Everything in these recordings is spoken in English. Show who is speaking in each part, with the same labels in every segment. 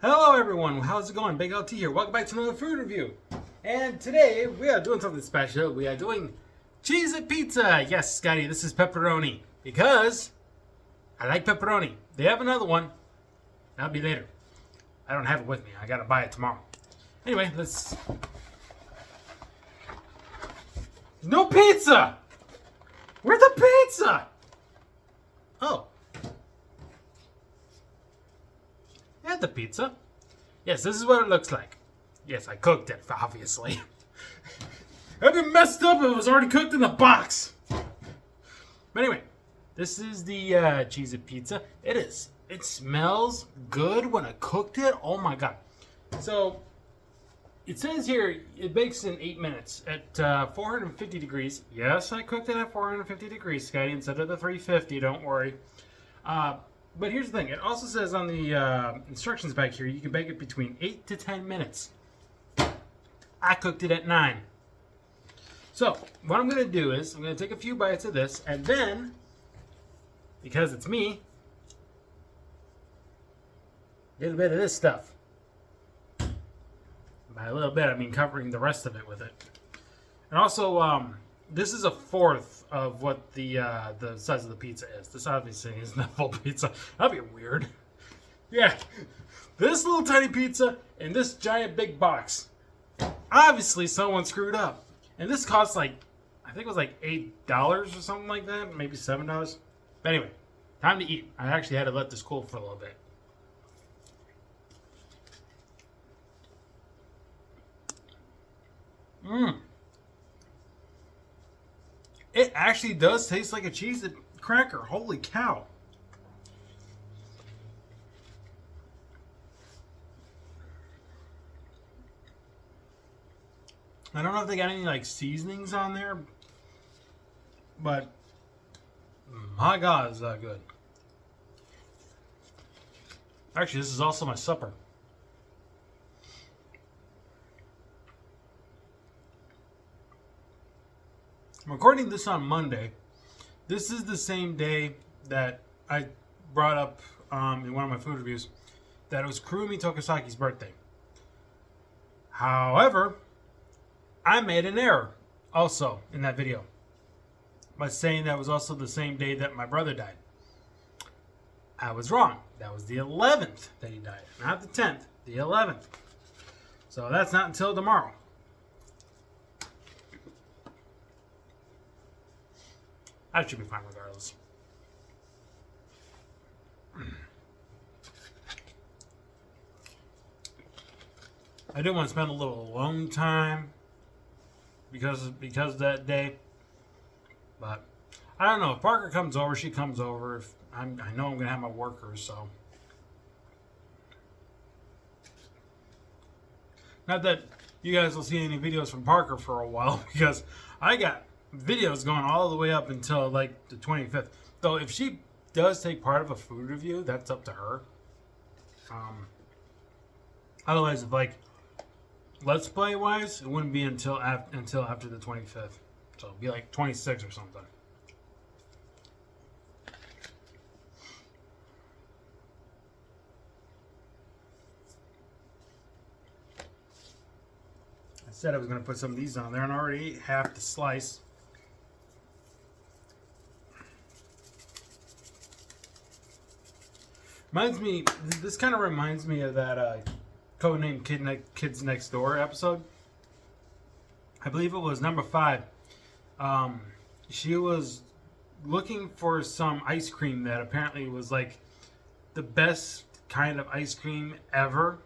Speaker 1: Hello everyone, how's it going? BigLT here. Welcome back to another food review. And today we are doing something special. We are doing Cheez pizza. Yes, Scotty, this is pepperoni because I like pepperoni. They have another one. That'll be later. I don't have it with me. I gotta buy it tomorrow. Anyway, let's... No pizza! Where's the pizza? Oh. There's the pizza. Yes, this is what it looks like. Yes, I cooked it, obviously. I'd been messed up if it was already cooked in the box. But anyway, this is the Cheez pizza. It is. It smells good when I cooked it. Oh my god. So, it says here it bakes in 8 minutes at 450 degrees. Yes, I cooked it at 450 degrees, Scotty, instead of the 350. Don't worry. But here's the thing. It also says on the instructions back here, you can bake it between 8 to 10 minutes. I cooked it at 9. So, what I'm going to do is, I'm going to take a few bites of this, and then, because it's me, a little bit of this stuff. By a little bit, I mean covering the rest of it with it. And also, this is a fourth of what the size of the pizza is. This obviously isn't a full pizza. That'd be weird. Yeah, this little tiny pizza and this giant big box. Obviously, someone screwed up. And this costs like, I think it was like $8 or something like that, maybe $7. But anyway, time to eat. I actually had to let this cool for a little bit. It actually does taste like a Cheez cracker. Holy cow. I don't know if they got any like seasonings on there, but my god, is that good. Actually, this is also my supper. I'm recording this on Monday. This is the same day that I brought up in one of my food reviews that it was Kurumi Tokasaki's birthday. However, I made an error also in that video by saying that was also the same day that my brother died. I was wrong. That was the 11th that he died. Not the 10th, the 11th. So that's not until tomorrow. I should be fine regardless. I did want to spend a little alone time because of that day. But I don't know. If Parker comes over, she comes over. If I know I'm going to have my workers, so. Not that you guys will see any videos from Parker for a while because I got videos going all the way up until like the 25th. Though if she does take part of a food review, that's up to her. Otherwise, if like let's play wise, it wouldn't be until after the 25th. So it'd be like 26 or something. I said I was going to put some of these on there and I already ate half the slice. This kind of reminds me of that Codename Kids Next Door episode. I believe it was number 5. She was looking for some ice cream that apparently was like the best kind of ice cream ever.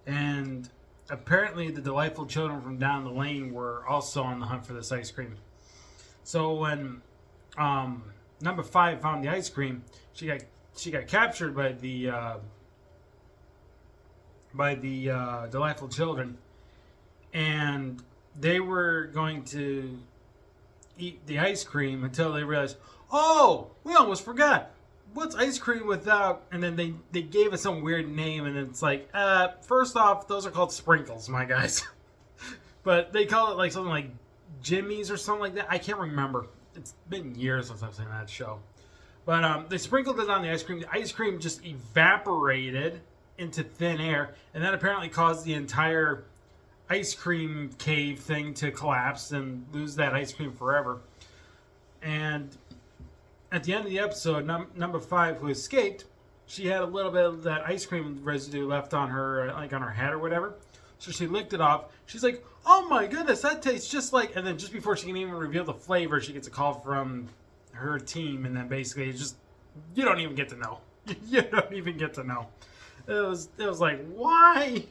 Speaker 1: And apparently the delightful children from down the lane were also on the hunt for this ice cream. So when number 5 found the ice cream, she got captured by the delightful children, and they were going to eat the ice cream until they realized, oh, we almost forgot. What's ice cream without? And then they gave it some weird name, and it's like, first off, those are called sprinkles, my guys. But they call it like something like Jimmy's or something like that. I can't remember. It's been years since I've seen that show. But they sprinkled it on the ice cream. The ice cream just evaporated into thin air, and that apparently caused the entire ice cream cave thing to collapse and lose that ice cream forever. And at the end of the episode, number 5, who escaped, she had a little bit of that ice cream residue left on her, like on her head or whatever. So she licked it off. She's like, "Oh my goodness, that tastes just like..." And then just before she can even reveal the flavor, she gets a call from her team, and then basically it's just, you don't even get to know. You don't even get to know. It was like, why?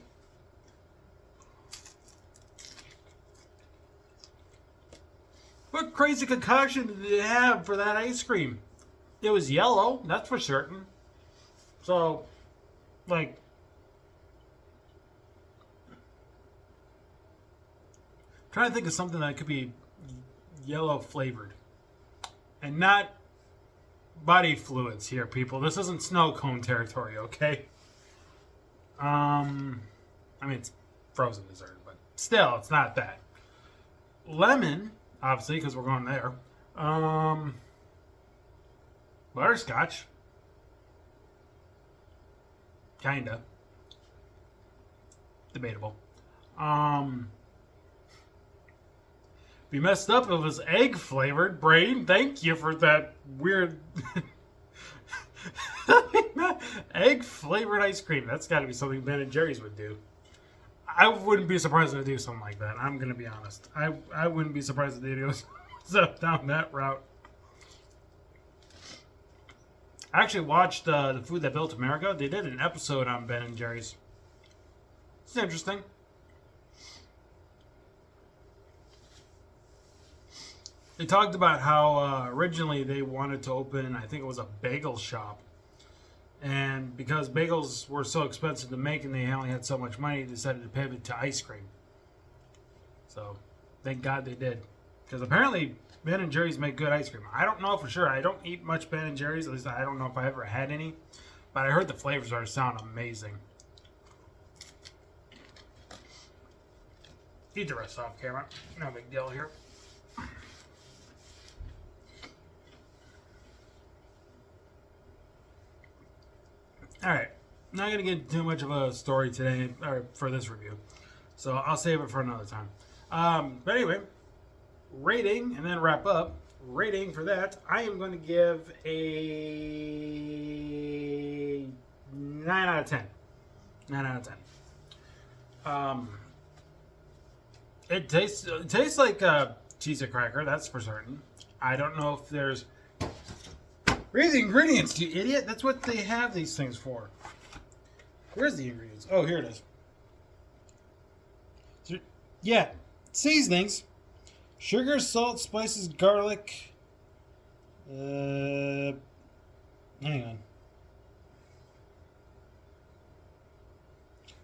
Speaker 1: What crazy concoction did they have for that ice cream? It was yellow, that's for certain. So, like, I'm trying to think of something that could be yellow flavored. And not body fluids here, people. This isn't snow cone territory, okay? I mean, it's frozen dessert, but still, it's not that. Lemon, obviously, because we're going there. Butterscotch. Kinda. Debatable. Be messed up if it was egg flavored. Brain, thank you for that weird egg flavored ice cream. That's got to be something Ben and Jerry's would do. I wouldn't be surprised if they do something like that. I'm gonna be honest. I wouldn't be surprised if they do something down that route. I actually watched The Food That Built America. They did an episode on Ben and Jerry's. It's interesting. They talked about how originally they wanted to open, I think it was a bagel shop. And because bagels were so expensive to make and they only had so much money, they decided to pivot to ice cream. So, thank God they did. Because apparently, Ben and Jerry's make good ice cream. I don't know for sure. I don't eat much Ben and Jerry's. At least I don't know if I ever had any. But I heard the flavors sound amazing. Eat the rest off camera. No big deal here. Alright, not going to get too much of a story today, or for this review. So I'll save it for another time. But anyway, rating, and then wrap up. Rating for that, I am going to give a 9 out of 10. 9 out of 10. It tastes like a Cheez cracker, that's for certain. I don't know if there's... Read the ingredients, you idiot. That's what they have these things for. Where's the ingredients? Oh, here it is. So, yeah. Seasonings. Sugar, salt, spices, garlic. Hang on.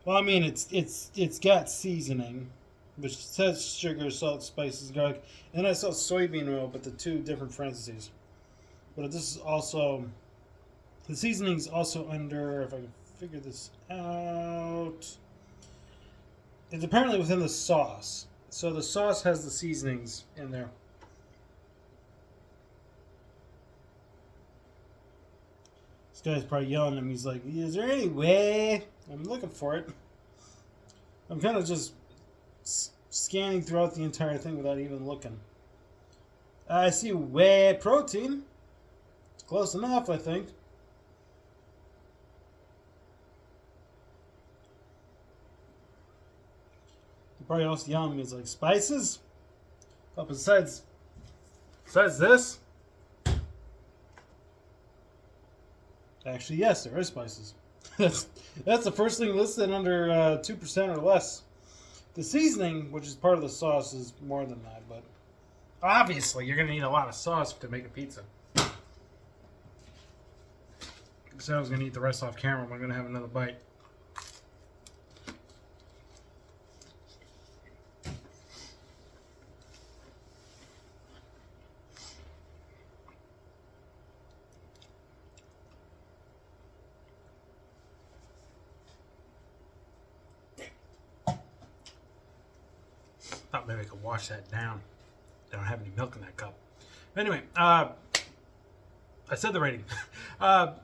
Speaker 1: Well, I mean, it's got seasoning, which says sugar, salt, spices, garlic. And then I saw soybean oil, but the two different parentheses. But this is also, the seasoning's also under, if I can figure this out, it's apparently within the sauce. So the sauce has the seasonings in there. This guy's probably yelling at me. He's like, is there any way? I'm looking for it. I'm kind of just scanning throughout the entire thing without even looking. I see whey protein. Close enough, I think. He probably also yelling at me. He's like, spices? Oh, besides this? Actually, yes, there are spices. That's the first thing listed under 2% or less. The seasoning, which is part of the sauce, is more than that, but obviously you're going to need a lot of sauce to make a pizza. I said I was going to eat the rest off camera, but I'm going to have another bite. Thought maybe I could wash that down. I don't have any milk in that cup. But anyway, I said the rating.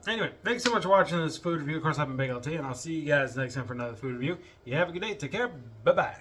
Speaker 1: Anyway, thanks so much for watching this food review. Of course, I've been BigLT, and I'll see you guys next time for another food review. You have a good day. Take care. Bye-bye.